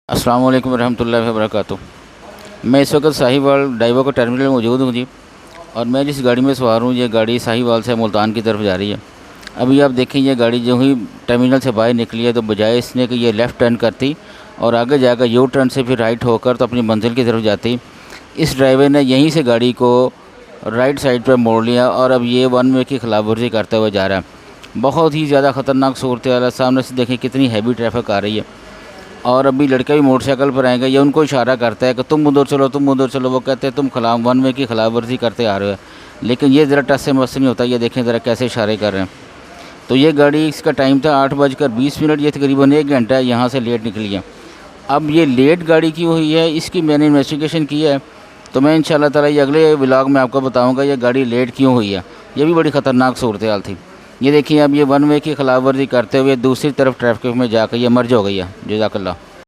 अस्सलाम वालेकुम रहमतुल्लाहि व बरकातुहू। मैं इस वक्त साहिवाल डाइवो का टर्मिनल में मौजूद हूँ जी। और मैं जिस गाड़ी में सवार हूँ, ये गाड़ी साहिवाल से मुल्तान की तरफ जा रही है। अभी आप देखें, ये गाड़ी जो ही टर्मिनल से बाहर निकली है तो बजाय इसने कि ये लेफ़्ट टर्न करती और आगे जाकर यू टर्न से फिर राइट होकर तो अपनी मंजिल की तरफ जाती, इस ड्राइवर ने यहीं से गाड़ी को राइट साइड पर मोड़ लिया और अब ये वन वे की खिलाफ वर्जी करते हुए जा रहा है। बहुत ही ज़्यादा ख़तरनाक सूरत हाल है। सामने से देखें कितनी हैवी ट्रैफिक आ रही है। और अभी लड़का भी मोटरसाइकिल पर आएगा, ये उनको इशारा करता है कि तुम उधर चलो, तुम उधर चलो। वो कहते हैं तुम खिलाफ वन वे की खिलाफ वर्जी करते आ रहे हो। लेकिन ये ज़रा टस से मस नहीं होता। ये देखें ज़रा कैसे इशारे कर रहे हैं। तो ये गाड़ी, इसका टाइम था 8:20। ये तकरीबन 1 घंटा यहाँ से लेट निकली है। अब ये लेट गाड़ी क्यों हुई है, इसकी मैंने इन्वेस्टिगेशन की है, तो मैं इंशाल्लाह ताला ये अगले व्लॉग में आपको बताऊँगा ये गाड़ी लेट क्यों हुई है। ये भी बड़ी ख़तरनाक सूरत हाल थी। ये देखिए, अब ये वन वे की खिलाफ वर्जी करते हुए दूसरी तरफ ट्रैफिक में जाकर ये मर्ज हो गई है। जज़ाकल्लाह।